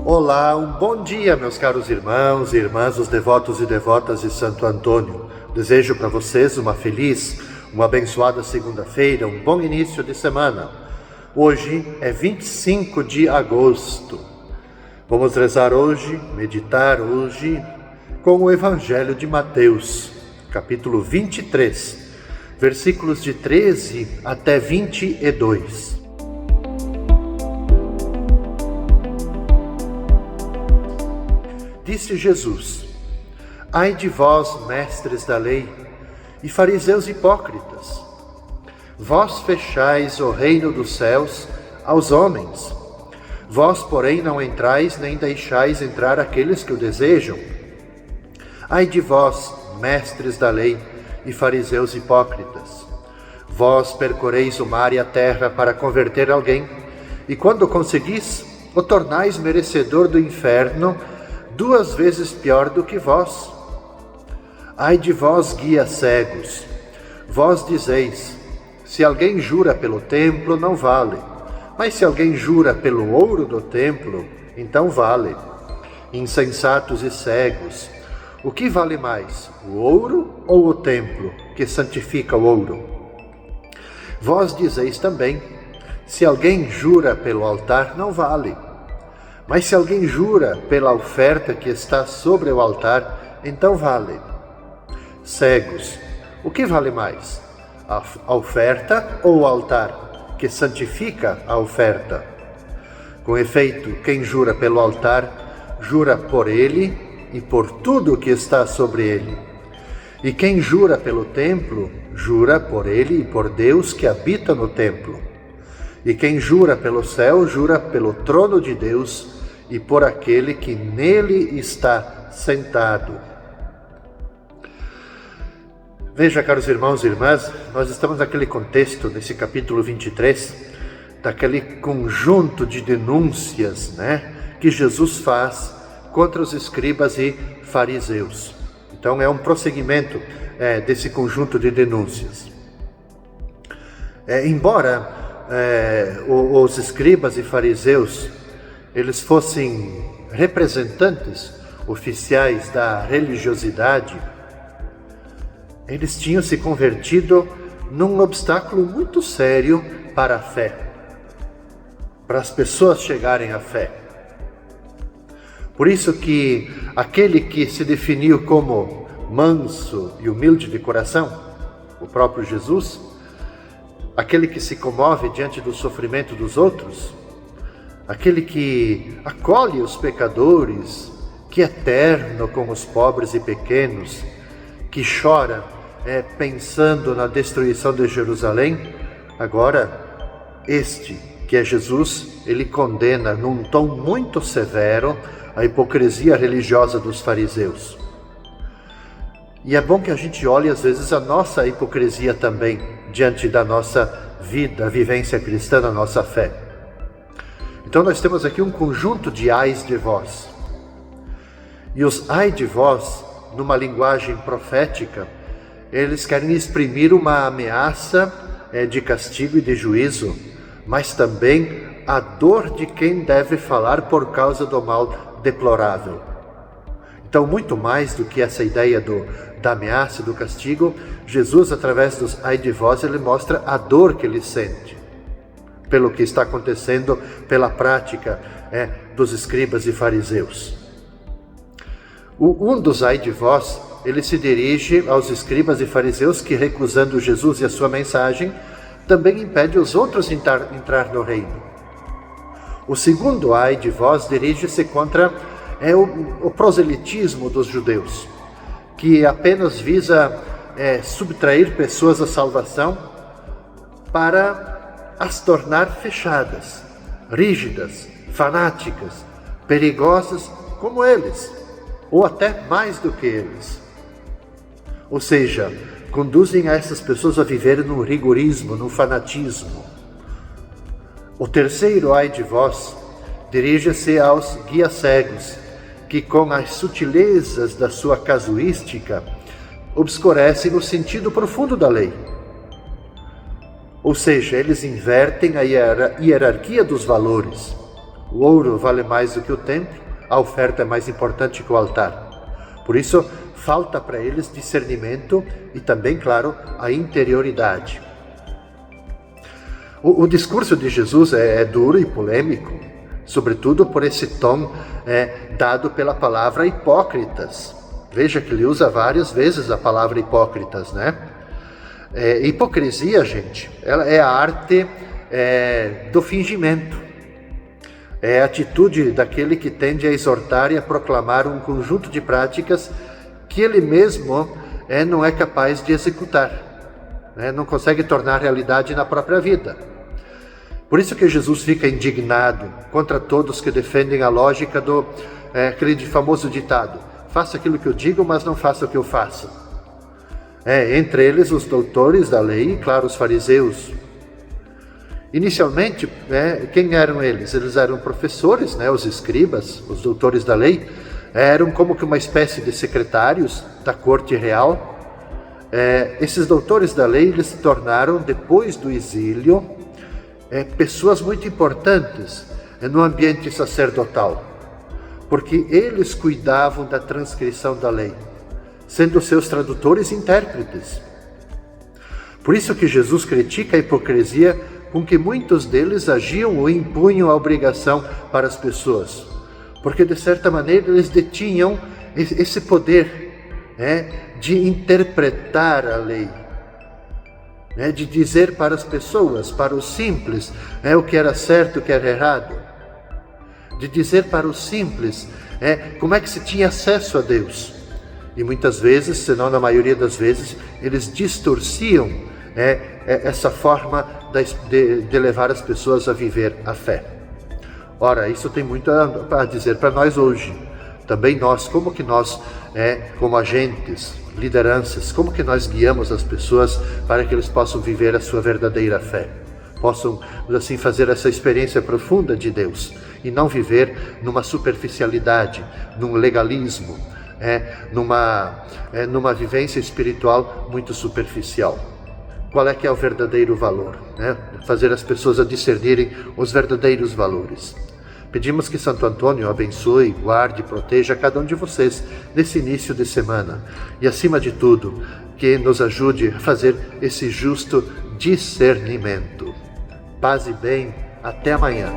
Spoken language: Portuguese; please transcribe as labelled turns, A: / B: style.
A: Olá, um bom dia, meus caros irmãos e irmãs, os devotos e devotas de Santo Antônio. Desejo para vocês uma feliz, uma abençoada segunda-feira, um bom início de semana. Hoje é 25 de agosto. Vamos rezar hoje, meditar hoje, com o Evangelho de Mateus, capítulo 23, versículos de 13 até 22. Disse Jesus: Ai de vós, mestres da lei, e fariseus hipócritas! Vós fechais o reino dos céus aos homens. Vós, porém, não entrais nem deixais entrar aqueles que o desejam. Ai de vós, mestres da lei, e fariseus hipócritas! Vós percorreis o mar e a terra para converter alguém, e quando conseguis, o tornais merecedor do inferno, 2 vezes pior do que vós. Ai de vós, guias cegos! Vós dizeis: se alguém jura pelo templo, não vale. Mas se alguém jura pelo ouro do templo, então vale. Insensatos e cegos! O que vale mais, o ouro ou o templo, que santifica o ouro? Vós dizeis também: se alguém jura pelo altar, não vale. Mas se alguém jura pela oferta que está sobre o altar, então vale. Cegos, o que vale mais, a oferta ou o altar, que santifica a oferta? Com efeito, quem jura pelo altar, jura por ele e por tudo que está sobre ele. E quem jura pelo templo, jura por ele e por Deus que habita no templo. E quem jura pelo céu, jura pelo trono de Deus e por aquele que nele está sentado. Veja, caros irmãos e irmãs, nós estamos naquele contexto, nesse capítulo 23, daquele conjunto de denúncias, que Jesus faz contra os escribas e fariseus. Então é um prosseguimento desse conjunto de denúncias. Embora os escribas e fariseus eles fossem representantes oficiais da religiosidade, eles tinham se convertido num obstáculo muito sério para a fé, para as pessoas chegarem à fé. Por isso que aquele que se definiu como manso e humilde de coração, o próprio Jesus, aquele que se comove diante do sofrimento dos outros, aquele que acolhe os pecadores, que é terno com os pobres e pequenos, que chora pensando na destruição de Jerusalém, agora este, que é Jesus, ele condena num tom muito severo a hipocrisia religiosa dos fariseus. E é bom que a gente olhe às vezes a nossa hipocrisia também, diante da nossa vida, a vivência cristã, da nossa fé. Então nós temos aqui um conjunto de ais de vós. E os ai de vós, numa linguagem profética, eles querem exprimir uma ameaça de castigo e de juízo, mas também a dor de quem deve falar por causa do mal deplorável. Então, muito mais do que essa ideia da ameaça e do castigo, Jesus, através dos ai de vós, ele mostra a dor que ele sente pelo que está acontecendo, pela prática dos escribas e fariseus. Um dos ai de vós, ele se dirige aos escribas e fariseus que, recusando Jesus e a sua mensagem, também impede os outros entrar no reino. O segundo ai de vós dirige-se contra o proselitismo dos judeus, que apenas visa subtrair pessoas à salvação para as tornar fechadas, rígidas, fanáticas, perigosas como eles, ou até mais do que eles. Ou seja, conduzem a essas pessoas a viverem num rigorismo, num fanatismo. O terceiro ai de vós dirige-se aos guias cegos, que com as sutilezas da sua casuística obscurecem o sentido profundo da lei. Ou seja, eles invertem a hierarquia dos valores. O ouro vale mais do que o templo, a oferta é mais importante que o altar. Por isso, falta para eles discernimento e também, claro, a interioridade. O discurso de Jesus é duro e polêmico, sobretudo por esse tom dado pela palavra hipócritas. Veja que ele usa várias vezes a palavra hipócritas, né? Hipocrisia, gente, ela é a arte do fingimento. É a atitude daquele que tende a exortar e a proclamar um conjunto de práticas que ele mesmo não é capaz de executar, não consegue tornar realidade na própria vida. Por isso que Jesus fica indignado contra todos que defendem a lógica do aquele famoso ditado: faça aquilo que eu digo, mas não faça o que eu faço. Entre eles os doutores da lei e, claro, os fariseus. Inicialmente, quem eram eles? Eles eram professores, os escribas, os doutores da lei, eram como que uma espécie de secretários da corte real. Esses doutores da lei, eles se tornaram, depois do exílio, pessoas muito importantes no ambiente sacerdotal, porque eles cuidavam da transcrição da lei, sendo seus tradutores e intérpretes. Por isso que Jesus critica a hipocrisia com que muitos deles agiam ou impunham a obrigação para as pessoas, porque de certa maneira eles detinham esse poder de interpretar a lei, de dizer para as pessoas, para os simples, o que era certo e o que era errado, de dizer para os simples como é que se tinha acesso a Deus. E muitas vezes, se não na maioria das vezes, eles distorciam essa forma de levar as pessoas a viver a fé. Ora, isso tem muito a dizer para nós hoje. Também nós, como que nós, como agentes, lideranças, como que nós guiamos as pessoas para que eles possam viver a sua verdadeira fé, possam, assim, fazer essa experiência profunda de Deus e não viver numa superficialidade, num legalismo, numa vivência espiritual muito superficial. Qual é que é o verdadeiro valor? Fazer as pessoas a discernirem os verdadeiros valores. Pedimos que Santo Antônio abençoe, guarde e proteja cada um de vocês nesse início de semana. E, acima de tudo, que nos ajude a fazer esse justo discernimento. Paz e bem, até amanhã.